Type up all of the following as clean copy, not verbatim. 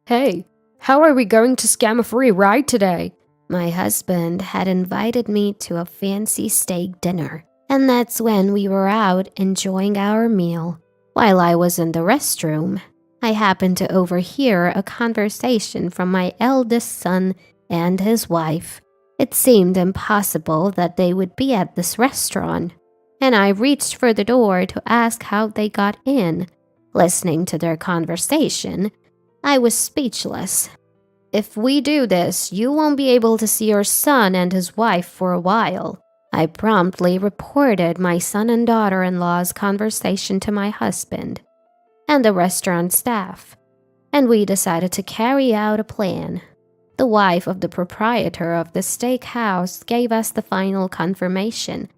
Hey, how are we going to scam a free ride today? My husband had invited me to a fancy steak dinner, and that's when we were out enjoying our meal. While I was in the restroom, I happened to overhear a conversation from my eldest son and his wife. It seemed impossible that they would be at this restaurant, and I reached for the door to ask how they got in. Listening to their conversation, I was speechless. "If we do this, you won't be able to see your son and his wife for a while." I promptly reported my son and daughter-in-law's conversation to my husband and the restaurant staff, and we decided to carry out a plan. The wife of the proprietor of the steakhouse gave us the final confirmation,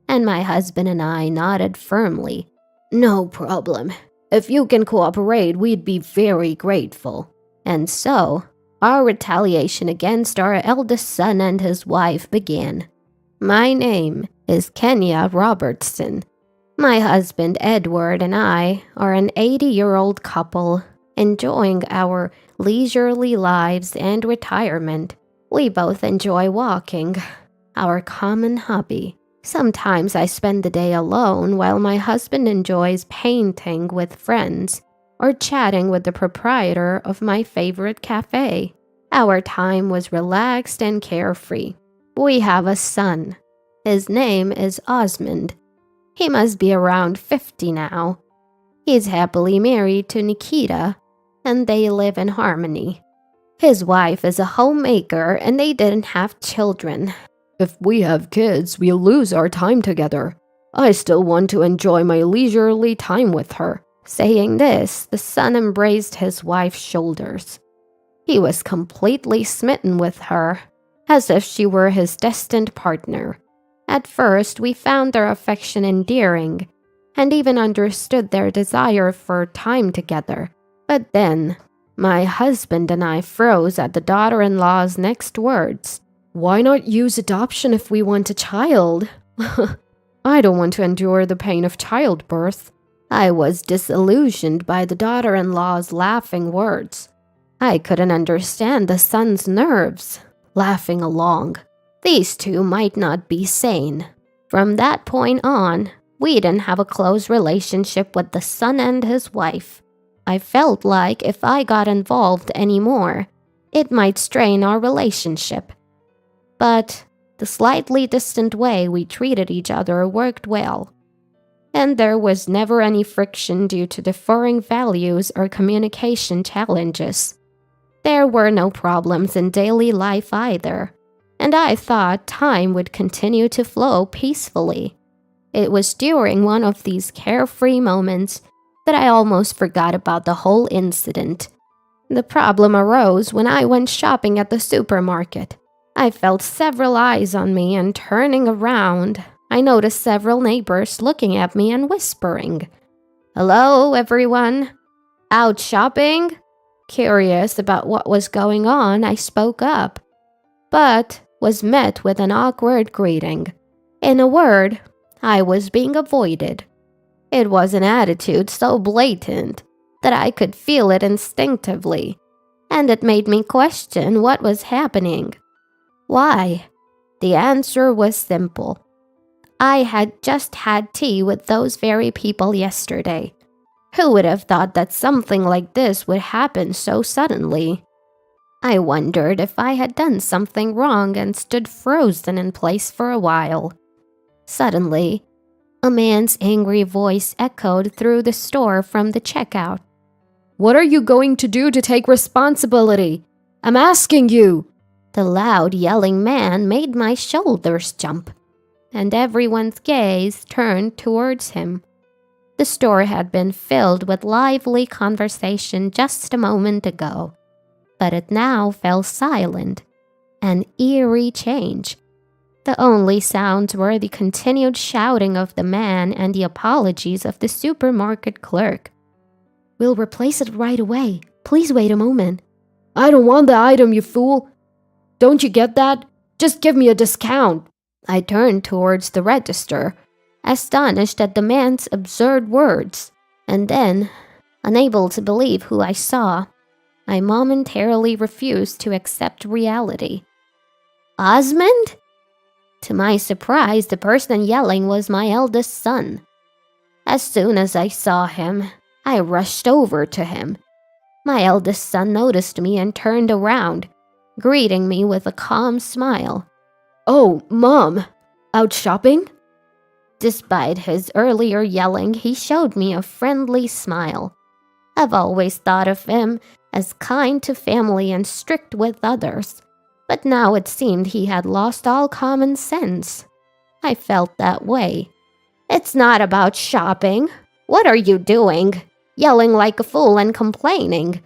and my husband and I nodded firmly. "No problem. If you can cooperate, we'd be very grateful." And so, our retaliation against our eldest son and his wife began. My name is Kenya Robertson. My husband Edward and I are an 80-year-old couple enjoying our leisurely lives and retirement. We both enjoy walking, our common hobby. Sometimes I spend the day alone while my husband enjoys painting with friends or chatting with the proprietor of my favorite cafe. Our time was relaxed and carefree. We have a son. His name is Osmond. He must be around 50 now. He's happily married to Nikita, and they live in harmony. His wife is a homemaker, and they didn't have children. "If we have kids, we'll lose our time together. I still want to enjoy my leisurely time with her." Saying this, the son embraced his wife's shoulders. He was completely smitten with her, as if she were his destined partner. At first, we found their affection endearing, and even understood their desire for time together. But then, my husband and I froze at the daughter-in-law's next words. "Why not use adoption if we want a child?" "I don't want to endure the pain of childbirth." I was disillusioned by the daughter-in-law's laughing words. I couldn't understand the son's nerves, laughing along. These two might not be sane. From that point on, we didn't have a close relationship with the son and his wife. I felt like if I got involved anymore, it might strain our relationship. But the slightly distant way we treated each other worked well, and there was never any friction due to differing values or communication challenges. There were no problems in daily life either, and I thought time would continue to flow peacefully. It was during one of these carefree moments that I almost forgot about the whole incident. The problem arose when I went shopping at the supermarket. I felt several eyes on me, and turning around, I noticed several neighbors looking at me and whispering, "Hello, everyone. Out shopping?" Curious about what was going on, I spoke up, but was met with an awkward greeting. In a word, I was being avoided. It was an attitude so blatant that I could feel it instinctively, and it made me question what was happening. Why? The answer was simple. I had just had tea with those very people yesterday. Who would have thought that something like this would happen so suddenly? I wondered if I had done something wrong and stood frozen in place for a while. Suddenly, a man's angry voice echoed through the store from the checkout. "What are you going to do to take responsibility? I'm asking you." The loud, yelling man made my shoulders jump, and everyone's gaze turned towards him. The store had been filled with lively conversation just a moment ago, but it now fell silent, an eerie change. The only sounds were the continued shouting of the man and the apologies of the supermarket clerk. "We'll replace it right away. Please wait a moment." "I don't want the item, you fool. Don't you get that? Just give me a discount." I turned towards the register, astonished at the man's absurd words, and then, unable to believe who I saw, I momentarily refused to accept reality. Osmond? To my surprise, the person yelling was my eldest son. As soon as I saw him, I rushed over to him. My eldest son noticed me and turned around, greeting me with a calm smile. "Oh, Mom, out shopping?" Despite his earlier yelling, he showed me a friendly smile. I've always thought of him as kind to family and strict with others, but now it seemed he had lost all common sense. I felt that way. It's not about shopping. What are you doing? Yelling like a fool and complaining.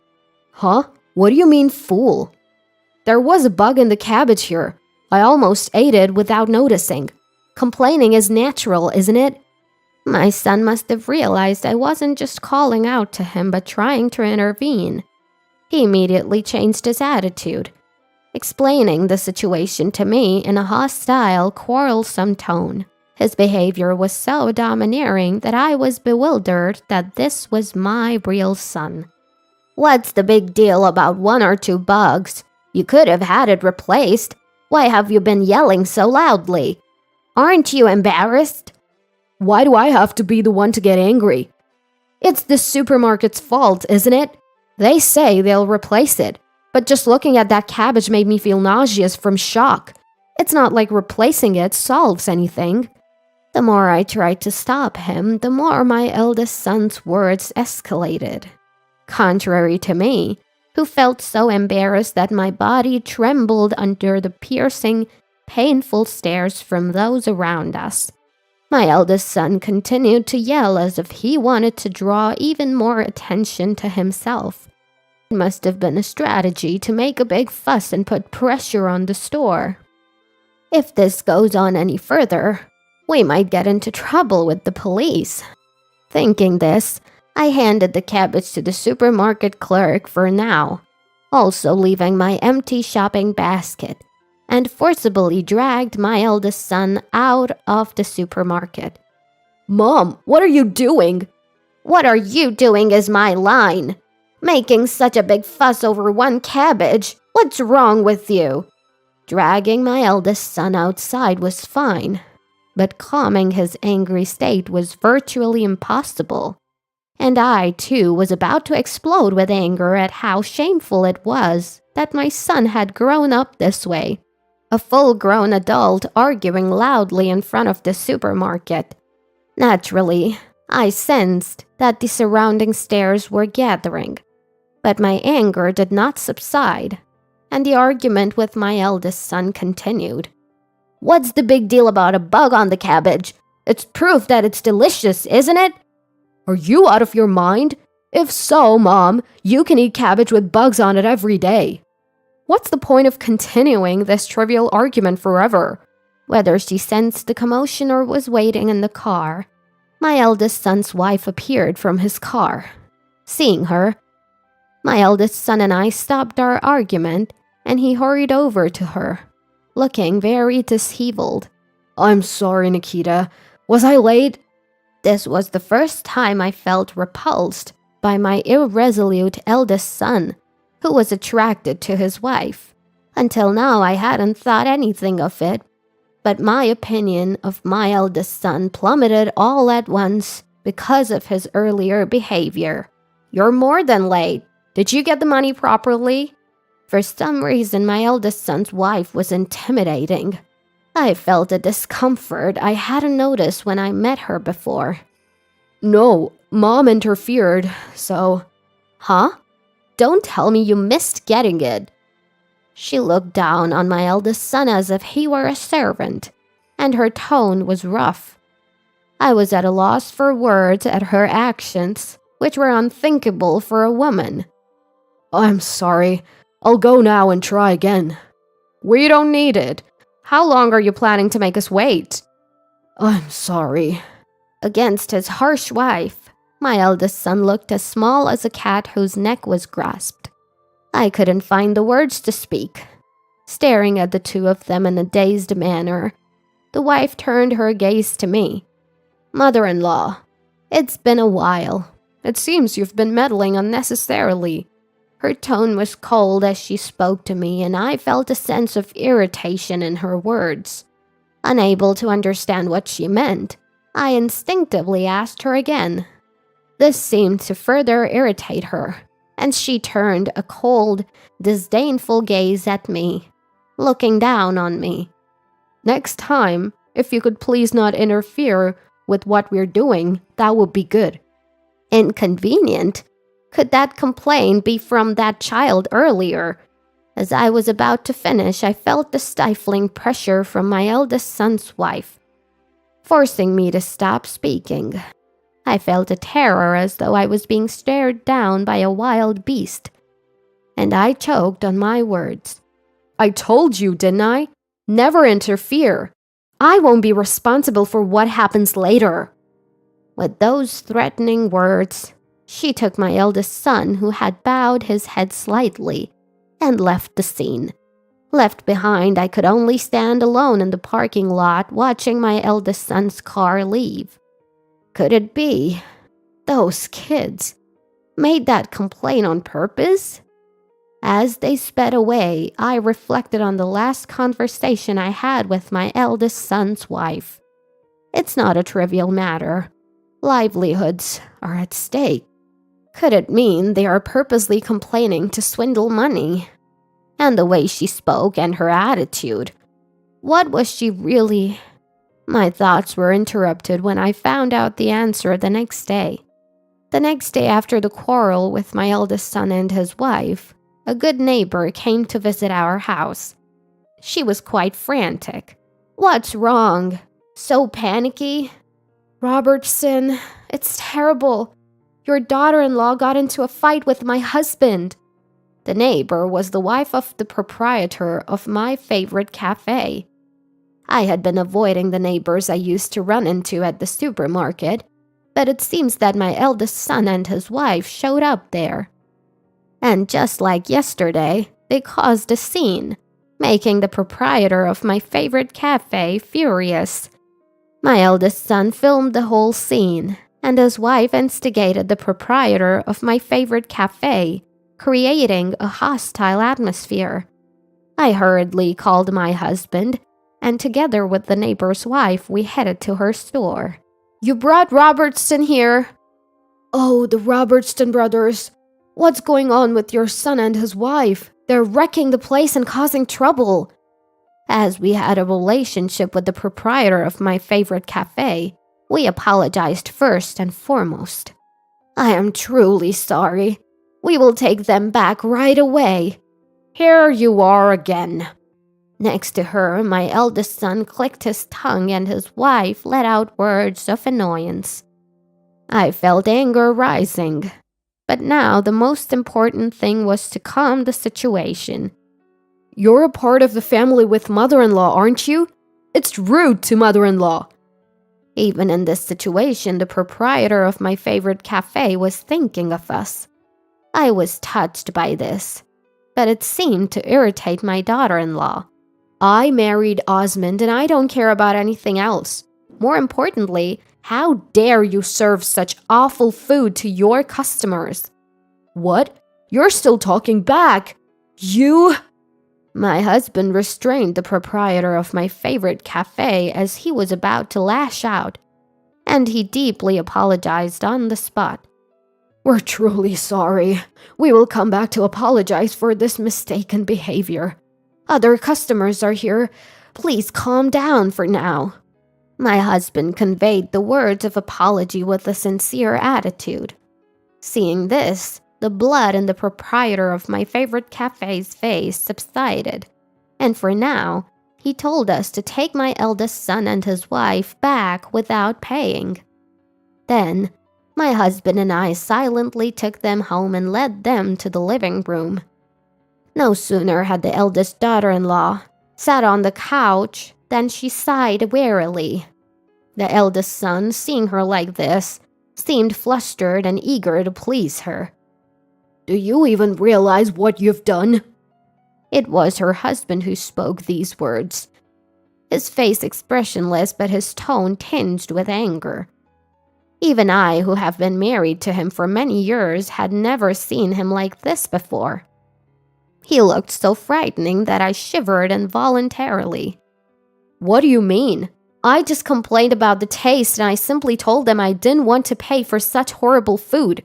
Huh? What do you mean, fool? There was a bug in the cabbage here. I almost ate it without noticing. Complaining is natural, isn't it? My son must have realized I wasn't just calling out to him but trying to intervene. He immediately changed his attitude, explaining the situation to me in a hostile, quarrelsome tone. His behavior was so domineering that I was bewildered that this was my real son. What's the big deal about 1 or 2 bugs? You could have had it replaced. Why have you been yelling so loudly? Aren't you embarrassed? Why do I have to be the one to get angry? It's the supermarket's fault, isn't it? They say they'll replace it, but just looking at that cabbage made me feel nauseous from shock. It's not like replacing it solves anything. The more I tried to stop him, the more my eldest son's words escalated. Contrary to me, who felt so embarrassed that my body trembled under the piercing, painful stares from those around us. My eldest son continued to yell as if he wanted to draw even more attention to himself. It must have been a strategy to make a big fuss and put pressure on the store. If this goes on any further, we might get into trouble with the police. Thinking this, I handed the cabbage to the supermarket clerk for now, also leaving my empty shopping basket, and forcibly dragged my eldest son out of the supermarket. Mom, what are you doing? What are you doing is my line. Making such a big fuss over 1 cabbage. What's wrong with you? Dragging my eldest son outside was fine, but calming his angry state was virtually impossible. And I, too, was about to explode with anger at how shameful it was that my son had grown up this way. A full-grown adult arguing loudly in front of the supermarket. Naturally, I sensed that the surrounding stares were gathering, but my anger did not subside, and the argument with my eldest son continued. What's the big deal about a bug on the cabbage? It's proof that it's delicious, isn't it? Are you out of your mind? If so, Mom, you can eat cabbage with bugs on it every day. What's the point of continuing this trivial argument forever? Whether she sensed the commotion or was waiting in the car, my eldest son's wife appeared from his car. Seeing her, my eldest son and I stopped our argument, and he hurried over to her, looking very disheveled. I'm sorry, Nikita. Was I late? This was the first time I felt repulsed by my irresolute eldest son, who was attracted to his wife. Until now, I hadn't thought anything of it, but my opinion of my eldest son plummeted all at once because of his earlier behavior. You're more than late. Did you get the money properly? For some reason, my eldest son's wife was intimidating. I felt a discomfort I hadn't noticed when I met her before. No, Mom interfered, so... Huh? Don't tell me you missed getting it. She looked down on my eldest son as if he were a servant, and her tone was rough. I was at a loss for words at her actions, which were unthinkable for a woman. I'm sorry. I'll go now and try again. We don't need it. How long are you planning to make us wait? I'm sorry. Against his harsh wife, my eldest son looked as small as a cat whose neck was grasped. I couldn't find the words to speak. Staring at the two of them in a dazed manner, the wife turned her gaze to me. Mother-in-law, it's been a while. It seems you've been meddling unnecessarily. Her tone was cold as she spoke to me, and I felt a sense of irritation in her words. Unable to understand what she meant, I instinctively asked her again. This seemed to further irritate her, and she turned a cold, disdainful gaze at me, looking down on me. Next time, if you could please not interfere with what we're doing, that would be good. Inconvenient? Could that complaint be from that child earlier? As I was about to finish, I felt the stifling pressure from my eldest son's wife, forcing me to stop speaking. I felt a terror as though I was being stared down by a wild beast, and I choked on my words. I told you, didn't I? Never interfere. I won't be responsible for what happens later. With those threatening words, she took my eldest son, who had bowed his head slightly, and left the scene. Left behind, I could only stand alone in the parking lot watching my eldest son's car leave. Could it be those kids made that complaint on purpose? As they sped away, I reflected on the last conversation I had with my eldest son's wife. It's not a trivial matter. Livelihoods are at stake. Could it mean they are purposely complaining to swindle money? And the way she spoke and her attitude. What was she really? My thoughts were interrupted when I found out the answer the next day. The next day after the quarrel with my eldest son and his wife, a good neighbor came to visit our house. She was quite frantic. "What's wrong? So panicky?" "Robertson, it's terrible. Your daughter-in-law got into a fight with my husband." The neighbor was the wife of the proprietor of my favorite cafe. I had been avoiding the neighbors I used to run into at the supermarket, but it seems that my eldest son and his wife showed up there. And just like yesterday, they caused a scene, making the proprietor of my favorite cafe furious. My eldest son filmed the whole scene, and his wife instigated the proprietor of my favorite cafe, creating a hostile atmosphere. I hurriedly called my husband, and together with the neighbor's wife, we headed to her store. "You brought Robertson here." "Oh, the Robertson brothers. What's going on with your son and his wife? They're wrecking the place and causing trouble." As we had a relationship with the proprietor of my favorite cafe, we apologized first and foremost. "I am truly sorry. We will take them back right away." "Here you are again." Next to her, my eldest son clicked his tongue and his wife let out words of annoyance. I felt anger rising, but now the most important thing was to calm the situation. "You're a part of the family with mother-in-law, aren't you? It's rude to mother-in-law." Even in this situation, the proprietor of my favorite cafe was thinking of us. I was touched by this, but it seemed to irritate my daughter-in-law. "I married Osmond and I don't care about anything else. More importantly, how dare you serve such awful food to your customers?" "What? You're still talking back? You—" My husband restrained the proprietor of my favorite cafe as he was about to lash out, and he deeply apologized on the spot. "We're truly sorry. We will come back to apologize for this mistaken behavior. Other customers are here. Please calm down for now." My husband conveyed the words of apology with a sincere attitude. Seeing this, the blood in the proprietor of my favorite cafe's face subsided, and for now, he told us to take my eldest son and his wife back without paying. Then, my husband and I silently took them home and led them to the living room. No sooner had the eldest daughter-in-law sat on the couch than she sighed wearily. The eldest son, seeing her like this, seemed flustered and eager to please her. "Do you even realize what you've done?" It was her husband who spoke these words, his face expressionless but his tone tinged with anger. Even I, who have been married to him for many years, had never seen him like this before. He looked so frightening that I shivered involuntarily. What do you mean? I just complained about the taste and I simply told them I didn't want to pay for such horrible food.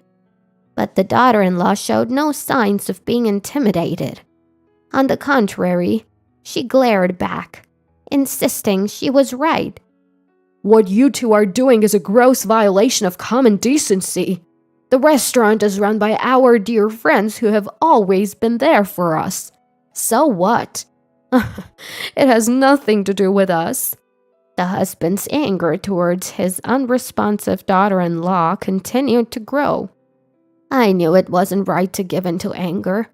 But the daughter-in-law showed no signs of being intimidated. On the contrary, she glared back, insisting she was right. What you two are doing is a gross violation of common decency. The restaurant is run by our dear friends who have always been there for us. So what? It has nothing to do with us. The husband's anger towards his unresponsive daughter-in-law continued to grow. I knew it wasn't right to give in to anger.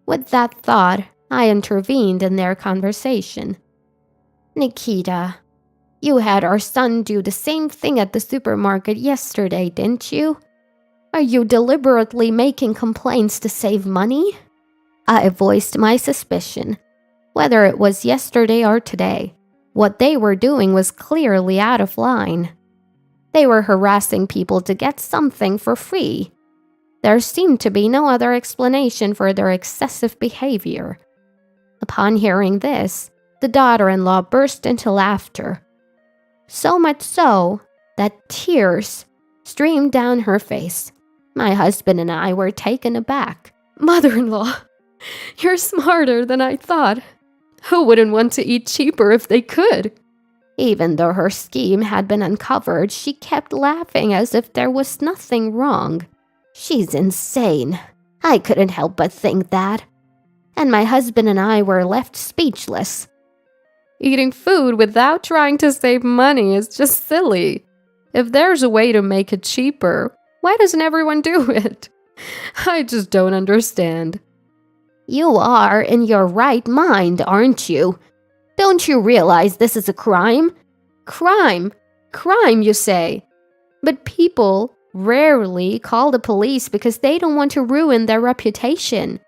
With that thought, I intervened in their conversation. Nikita, you had our son do the same thing at the supermarket yesterday, didn't you? Are you deliberately making complaints to save money? I voiced my suspicion. Whether it was yesterday or today, what they were doing was clearly out of line. They were harassing people to get something for free. There seemed to be no other explanation for their excessive behavior. Upon hearing this, the daughter-in-law burst into laughter. So much so that tears streamed down her face. My husband and I were taken aback. Mother-in-law, you're smarter than I thought. Who wouldn't want to eat cheaper if they could? Even though her scheme had been uncovered, she kept laughing as if there was nothing wrong. She's insane. I couldn't help but think that. And my husband and I were left speechless. Eating food without trying to save money is just silly. If there's a way to make it cheaper, why doesn't everyone do it? I just don't understand. You are in your right mind, aren't you? Don't you realize this is a crime? Crime? Crime, you say? But people rarely call the police because they don't want to ruin their reputation.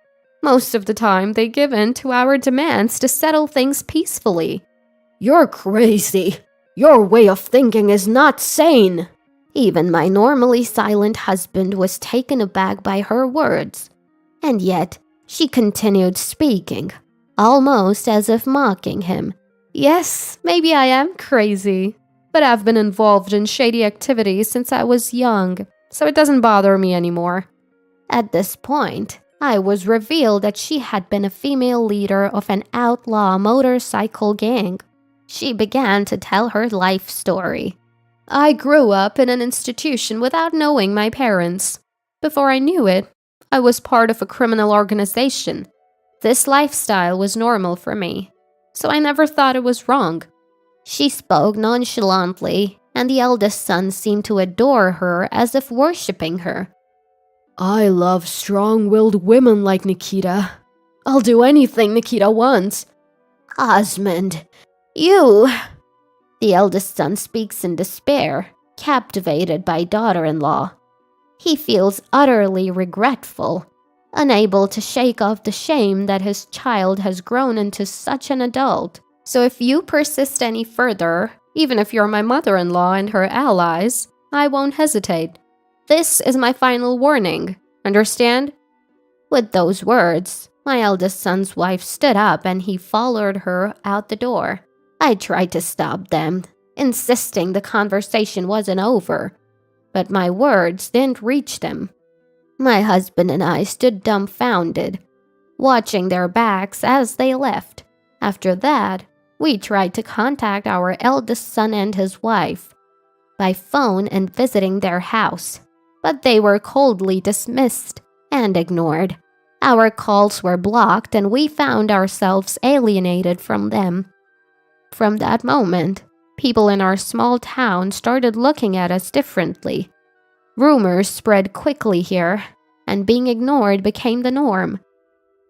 Most of the time, they give in to our demands to settle things peacefully. You're crazy. Your way of thinking is not sane. Even my normally silent husband was taken aback by her words. And yet, she continued speaking, almost as if mocking him. Yes, maybe I am crazy, but I've been involved in shady activities since I was young, so it doesn't bother me anymore. At this point, I was revealed that she had been a female leader of an outlaw motorcycle gang. She began to tell her life story. I grew up in an institution without knowing my parents. Before I knew it, I was part of a criminal organization. This lifestyle was normal for me, so I never thought it was wrong. She spoke nonchalantly, and the eldest son seemed to adore her as if worshipping her. I love strong-willed women like Nikita. I'll do anything Nikita wants. Osmond, you... The eldest son speaks in despair, captivated by daughter-in-law. He feels utterly regretful, unable to shake off the shame that his child has grown into such an adult. So if you persist any further, even if you're my mother-in-law and her allies, I won't hesitate. This is my final warning. Understand? With those words, my eldest son's wife stood up and he followed her out the door. I tried to stop them, insisting the conversation wasn't over, but my words didn't reach them. My husband and I stood dumbfounded, watching their backs as they left. After that, we tried to contact our eldest son and his wife by phone and visiting their house, but they were coldly dismissed and ignored. Our calls were blocked and we found ourselves alienated from them. From that moment, people in our small town started looking at us differently. Rumors spread quickly here, and being ignored became the norm.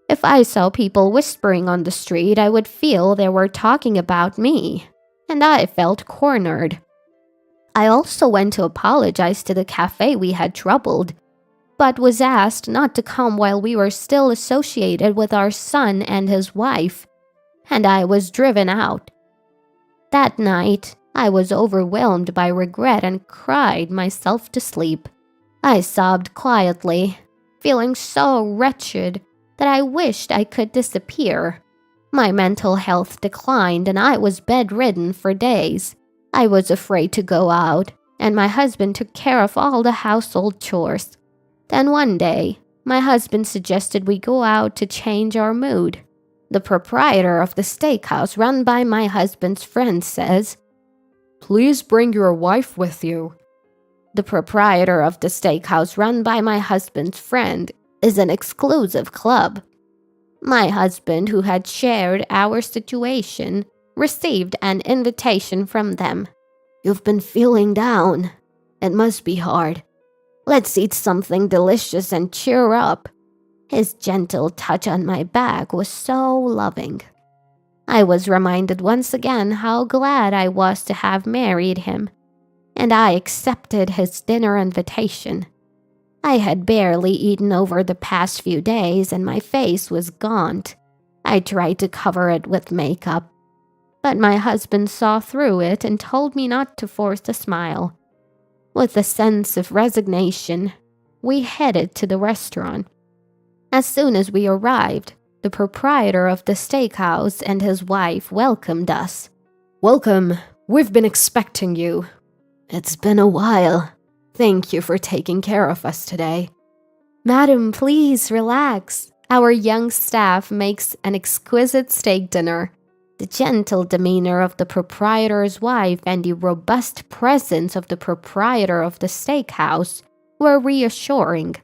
If I saw people whispering on the street, I would feel they were talking about me, and I felt cornered. I also went to apologize to the cafe we had troubled, but was asked not to come while we were still associated with our son and his wife, and I was driven out. That night, I was overwhelmed by regret and cried myself to sleep. I sobbed quietly, feeling so wretched that I wished I could disappear. My mental health declined and I was bedridden for days. I was afraid to go out, and my husband took care of all the household chores. Then one day, my husband suggested we go out to change our mood. The proprietor of the steakhouse run by my husband's friend says, "Please bring your wife with you." The proprietor of the steakhouse run by my husband's friend is an exclusive club. My husband, who had shared our situation, received an invitation from them. "You've been feeling down. It must be hard. Let's eat something delicious and cheer up." His gentle touch on my back was so loving. I was reminded once again how glad I was to have married him, and I accepted his dinner invitation. I had barely eaten over the past few days and my face was gaunt. I tried to cover it with makeup, but my husband saw through it and told me not to force a smile. With a sense of resignation, we headed to the restaurant. As soon as we arrived, the proprietor of the steakhouse and his wife welcomed us. "Welcome. We've been expecting you." "It's been a while. Thank you for taking care of us today." "Madam, please relax. Our young staff makes an exquisite steak dinner." The gentle demeanor of the proprietor's wife and the robust presence of the proprietor of the steakhouse were reassuring.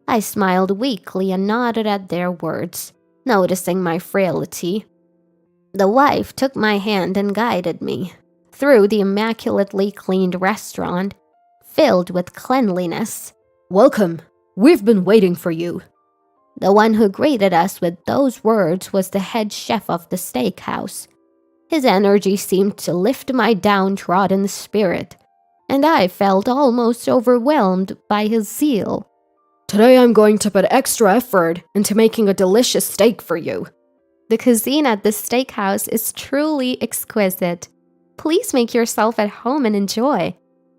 I smiled weakly and nodded at their words, noticing my frailty. The wife took my hand and guided me through the immaculately cleaned restaurant, filled with cleanliness. "Welcome. We've been waiting for you." The one who greeted us with those words was the head chef of the steakhouse. His energy seemed to lift my downtrodden spirit, and I felt almost overwhelmed by his zeal. "Today I'm going to put extra effort into making a delicious steak for you." The cuisine at this steakhouse is truly exquisite. Please make yourself at home and enjoy.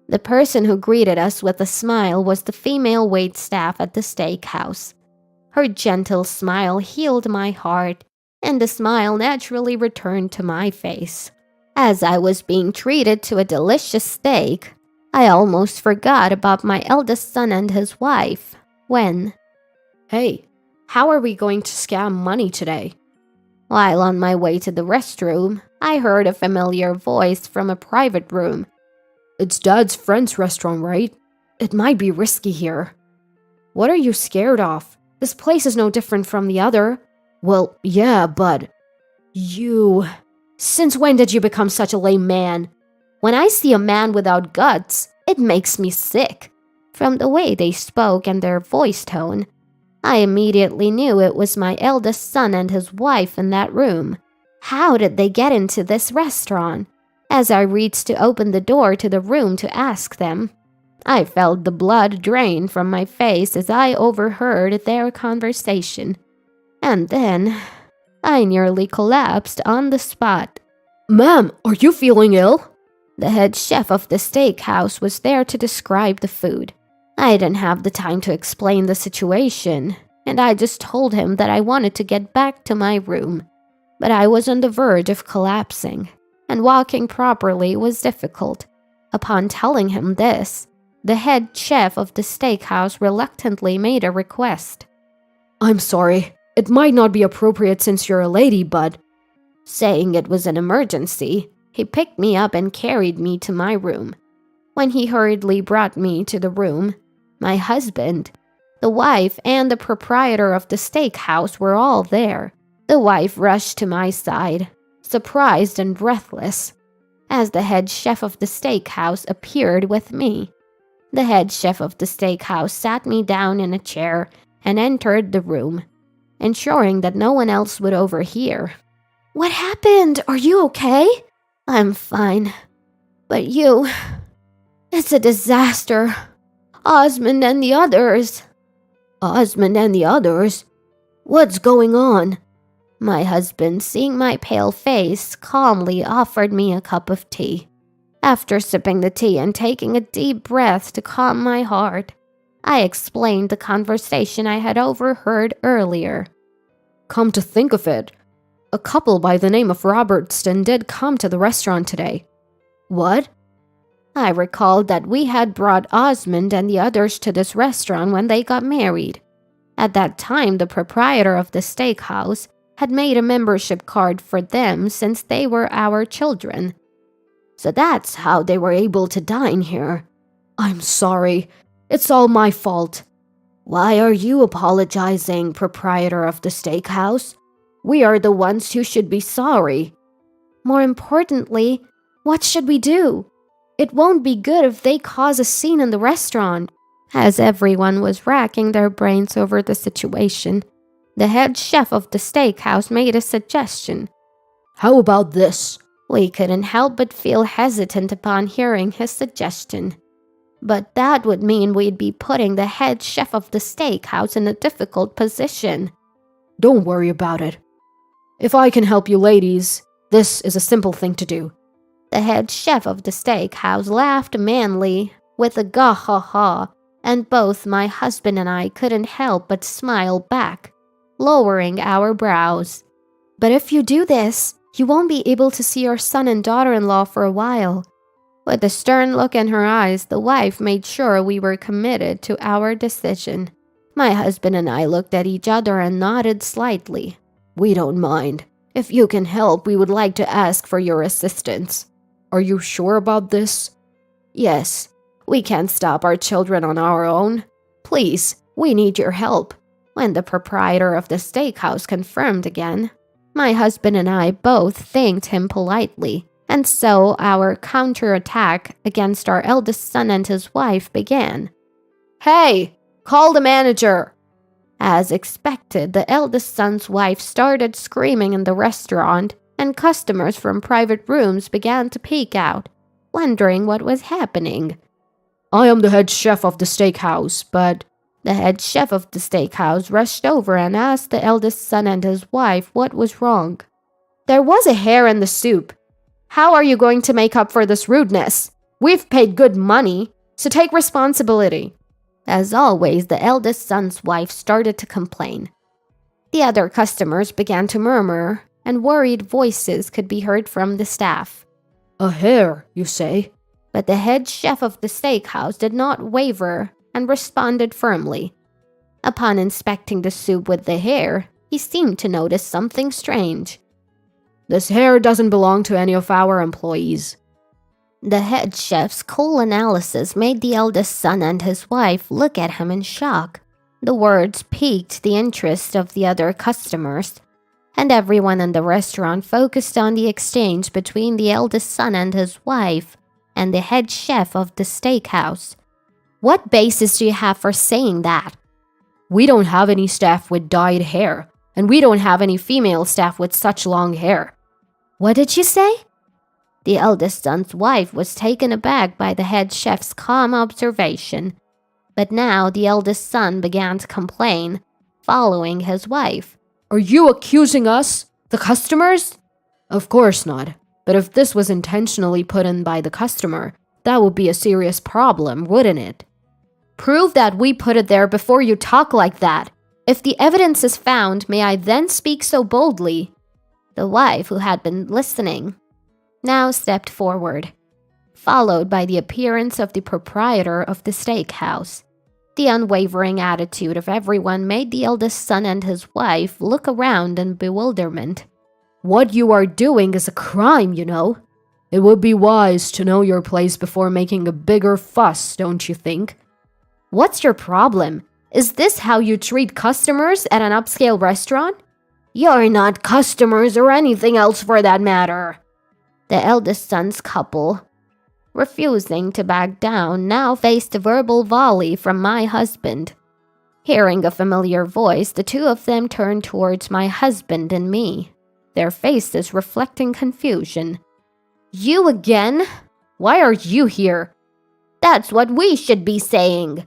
The person who greeted us with a smile was the female waitstaff at the steakhouse. Her gentle smile healed my heart, and the smile naturally returned to my face. As I was being treated to a delicious steak, I almost forgot about my eldest son and his wife. When, "Hey, how are we going to scam money today?" While on my way to the restroom, I heard a familiar voice from a private room. "It's Dad's friend's restaurant, right? It might be risky here." "What are you scared of? This place is no different from the other." "Well, yeah, but since when did you become such a lame man? When I see a man without guts, it makes me sick." From the way they spoke and their voice tone, I immediately knew it was my eldest son and his wife in that room. How did they get into this restaurant? As I reached to open the door to the room to ask them, I felt the blood drain from my face as I overheard their conversation. And then, I nearly collapsed on the spot. "Ma'am, are you feeling ill?" The head chef of the steakhouse was there to describe the food. I didn't have the time to explain the situation, and I just told him that I wanted to get back to my room. But I was on the verge of collapsing, and walking properly was difficult. Upon telling him this, the head chef of the steakhouse reluctantly made a request. "I'm sorry. It might not be appropriate since you're a lady, but..." Saying it was an emergency, he picked me up and carried me to my room. When he hurriedly brought me to the room, my husband, the wife, and the proprietor of the steakhouse were all there. The wife rushed to my side, surprised and breathless, as the head chef of the steakhouse appeared with me. The head chef of the steakhouse sat me down in a chair and entered the room, ensuring that no one else would overhear. "What happened? Are you okay?" "I'm fine. But you... It's a disaster. Osmond and the others." "Osmond and the others? What's going on?" My husband, seeing my pale face, calmly offered me a cup of tea. After sipping the tea and taking a deep breath to calm my heart, I explained the conversation I had overheard earlier. Come to think of it, a couple by the name of Robertson did come to the restaurant today. What? I recalled that we had brought Osmond and the others to this restaurant when they got married. At that time, the proprietor of the steakhouse had made a membership card for them since they were our children. So that's how they were able to dine here. I'm sorry. It's all my fault. Why are you apologizing, proprietor of the steakhouse? We are the ones who should be sorry. More importantly, what should we do? It won't be good if they cause a scene in the restaurant. As everyone was racking their brains over the situation, the head chef of the steakhouse made a suggestion. How about this? We couldn't help but feel hesitant upon hearing his suggestion. But that would mean we'd be putting the head chef of the steakhouse in a difficult position. Don't worry about it. If I can help you ladies, this is a simple thing to do. The head chef of the steakhouse laughed manly with a gah-ha-ha, and both my husband and I couldn't help but smile back, lowering our brows. But if you do this, you won't be able to see your son and daughter-in-law for a while. With a stern look in her eyes, the wife made sure we were committed to our decision. My husband and I looked at each other and nodded slightly. We don't mind. If you can help, we would like to ask for your assistance. Are you sure about this? Yes. We can't stop our children on our own. Please, we need your help. When the proprietor of the steakhouse confirmed again, my husband and I both thanked him politely, and so our counterattack against our eldest son and his wife began. Hey, call the manager! As expected, the eldest son's wife started screaming in the restaurant, and customers from private rooms began to peek out, wondering what was happening. I am the head chef of the steakhouse, but... The head chef of the steakhouse rushed over and asked the eldest son and his wife what was wrong. There was a hair in the soup. How are you going to make up for this rudeness? We've paid good money, so take responsibility. As always, the eldest son's wife started to complain. The other customers began to murmur, and worried voices could be heard from the staff. A hair, you say? But the head chef of the steakhouse did not waver and responded firmly. Upon inspecting the soup with the hair, he seemed to notice something strange. This hair doesn't belong to any of our employees. The head chef's cool analysis made the eldest son and his wife look at him in shock. The words piqued the interest of the other customers, and everyone in the restaurant focused on the exchange between the eldest son and his wife and the head chef of the steakhouse. What basis do you have for saying that? We don't have any staff with dyed hair, and we don't have any female staff with such long hair. What did you say? The eldest son's wife was taken aback by the head chef's calm observation, but now the eldest son began to complain, following his wife. Are you accusing us, the customers? Of course not, but if this was intentionally put in by the customer, that would be a serious problem, wouldn't it? Prove that we put it there before you talk like that. If the evidence is found, may I then speak so boldly? The wife, who had been listening, now stepped forward, followed by the appearance of the proprietor of the steakhouse. The unwavering attitude of everyone made the eldest son and his wife look around in bewilderment. What you are doing is a crime, you know. It would be wise to know your place before making a bigger fuss, don't you think? What's your problem? Is this how you treat customers at an upscale restaurant? You're not customers or anything else for that matter. The eldest son's couple, refusing to back down, now faced a verbal volley from my husband. Hearing a familiar voice, the two of them turned towards my husband and me, their faces reflecting confusion. You again? Why are you here? That's what we should be saying.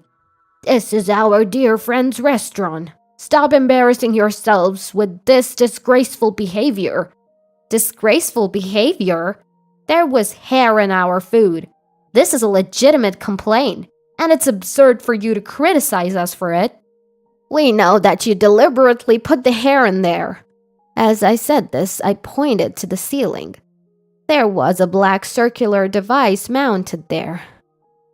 This is our dear friend's restaurant. Stop embarrassing yourselves with this disgraceful behavior. Disgraceful behavior? There was hair in our food. This is a legitimate complaint, and it's absurd for you to criticize us for it. We know that you deliberately put the hair in there." As I said this, I pointed to the ceiling. There was a black circular device mounted there.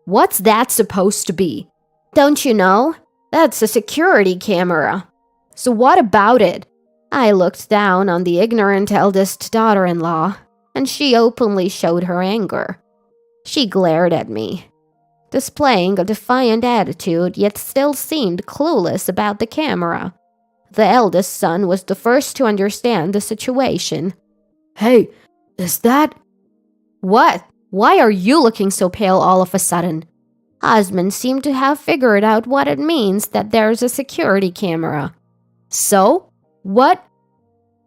"What's that supposed to be?" "Don't you know? That's a security camera." "So what about it?" I looked down on the ignorant eldest daughter-in-law, and she openly showed her anger. She glared at me, displaying a defiant attitude, yet still seemed clueless about the camera. The eldest son was the first to understand the situation. "Hey, is that—" "What? Why are you looking so pale all of a sudden?" Osmond seemed to have figured out what it means that there's a security camera. "So? What?"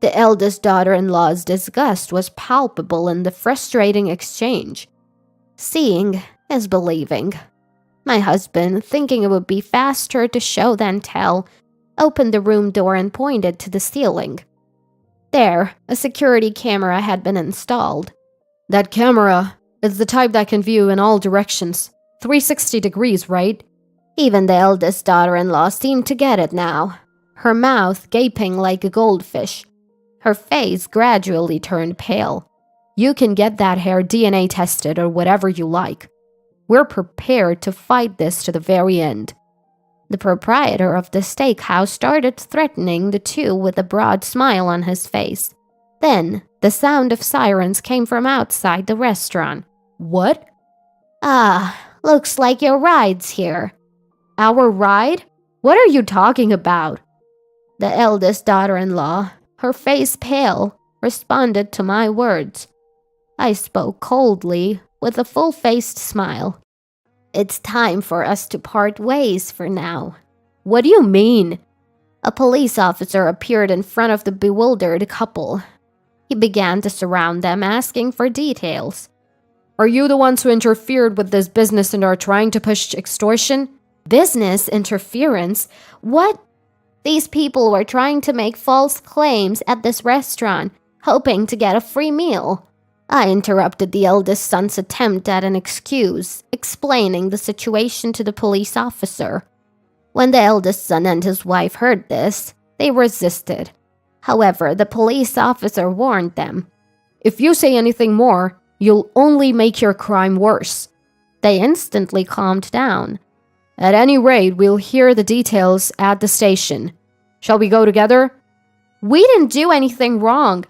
The eldest daughter-in-law's disgust was palpable in the frustrating exchange. Seeing is believing. My husband, thinking it would be faster to show than tell, opened the room door and pointed to the ceiling. There, a security camera had been installed. "That camera is the type that can view in all directions. 360 degrees, right?" Even the eldest daughter-in-law seemed to get it now, her mouth gaping like a goldfish. Her face gradually turned pale. "You can get that hair DNA tested or whatever you like. We're prepared to fight this to the very end." The proprietor of the steakhouse started threatening the two with a broad smile on his face. Then, the sound of sirens came from outside the restaurant. "What?" "Ah, looks like your ride's here." "Our ride? What are you talking about?" The eldest daughter-in-law, her face pale, responded to my words. I spoke coldly, with a full-faced smile. "It's time for us to part ways for now." "What do you mean?" A police officer appeared in front of the bewildered couple. He began to surround them, asking for details. "Are you the ones who interfered with this business and are trying to push extortion?" "Business interference? What?" "These people were trying to make false claims at this restaurant, hoping to get a free meal." I interrupted the eldest son's attempt at an excuse, explaining the situation to the police officer. When the eldest son and his wife heard this, they resisted. However, the police officer warned them. "If you say anything more, you'll only make your crime worse." They instantly calmed down. "At any rate, we'll hear the details at the station. Shall we go together?" "We didn't do anything wrong."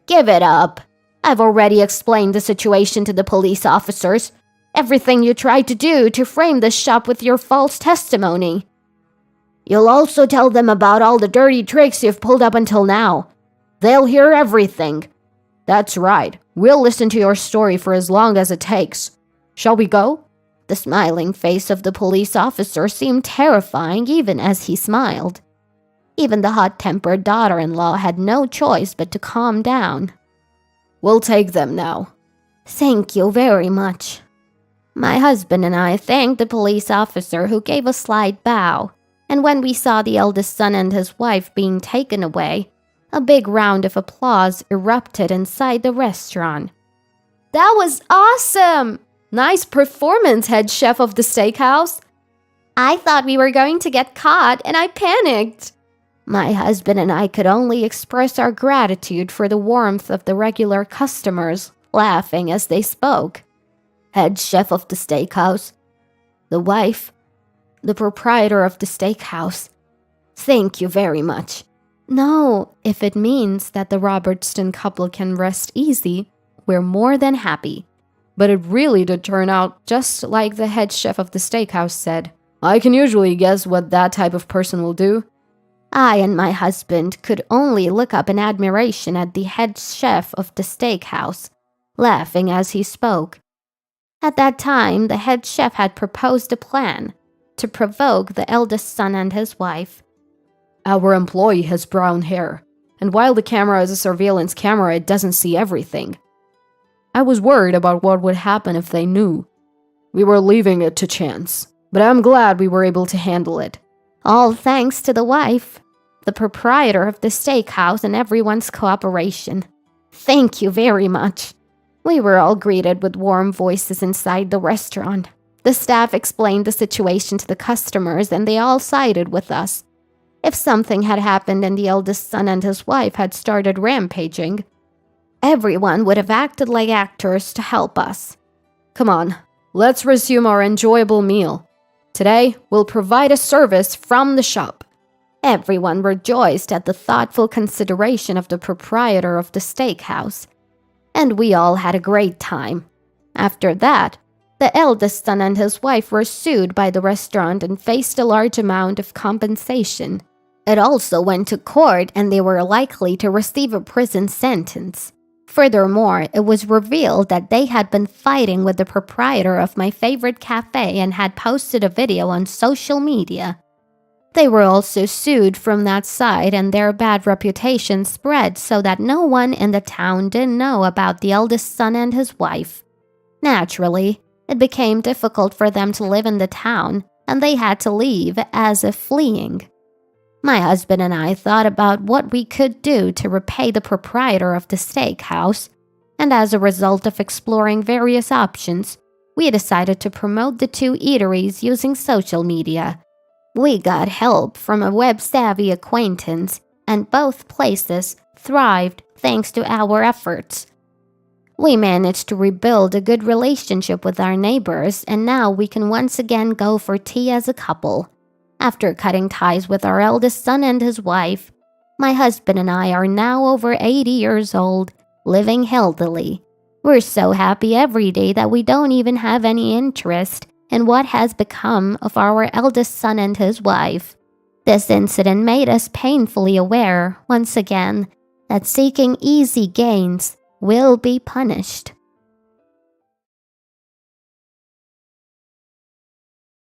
"Give it up. I've already explained the situation to the police officers. Everything you tried to do to frame this shop with your false testimony. You'll also tell them about all the dirty tricks you've pulled up until now. They'll hear everything." "That's right. We'll listen to your story for as long as it takes. Shall we go?" The smiling face of the police officer seemed terrifying even as he smiled. Even the hot-tempered daughter-in-law had no choice but to calm down. "We'll take them now." "Thank you very much." My husband and I thanked the police officer, who gave a slight bow, and when we saw the eldest son and his wife being taken away, a big round of applause erupted inside the restaurant. "That was awesome! Nice performance, head chef of the steakhouse." "I thought we were going to get caught, and I panicked." My husband and I could only express our gratitude for the warmth of the regular customers, laughing as they spoke. "Head chef of the steakhouse." The wife. "The proprietor of the steakhouse." "Thank you very much." "No, if it means that the Robertson couple can rest easy, we're more than happy." But it really did turn out just like the head chef of the steakhouse said. "I can usually guess what that type of person will do." I and my husband could only look up in admiration at the head chef of the steakhouse, laughing as he spoke. At that time, the head chef had proposed a plan to provoke the eldest son and his wife. "Our employee has brown hair, and while the camera is a surveillance camera, it doesn't see everything. I was worried about what would happen if they knew. We were leaving it to chance, but I'm glad we were able to handle it." All thanks to the wife, the proprietor of the steakhouse, and everyone's cooperation. Thank you very much. We were all greeted with warm voices inside the restaurant. The staff explained the situation to the customers and they all sided with us. If something had happened and the eldest son and his wife had started rampaging, everyone would have acted like actors to help us. Come on, let's resume our enjoyable meal. Today, we'll provide a service from the shop. Everyone rejoiced at the thoughtful consideration of the proprietor of the steakhouse, and we all had a great time. After that, the eldest son and his wife were sued by the restaurant and faced a large amount of compensation. It also went to court and they were likely to receive a prison sentence. Furthermore, it was revealed that they had been fighting with the proprietor of my favorite cafe and had posted a video on social media. They were also sued from that side and their bad reputation spread so that no one in the town didn't know about the eldest son and his wife. Naturally, it became difficult for them to live in the town and they had to leave as if fleeing. My husband and I thought about what we could do to repay the proprietor of the steakhouse, and as a result of exploring various options, we decided to promote the two eateries using social media. We got help from a web-savvy acquaintance, and both places thrived thanks to our efforts. We managed to rebuild a good relationship with our neighbors, and now we can once again go for tea as a couple. After cutting ties with our eldest son and his wife, my husband and I are now over 80 years old, living healthily. We're so happy every day that we don't even have any interest in what has become of our eldest son and his wife. This incident made us painfully aware, once again, that seeking easy gains will be punished.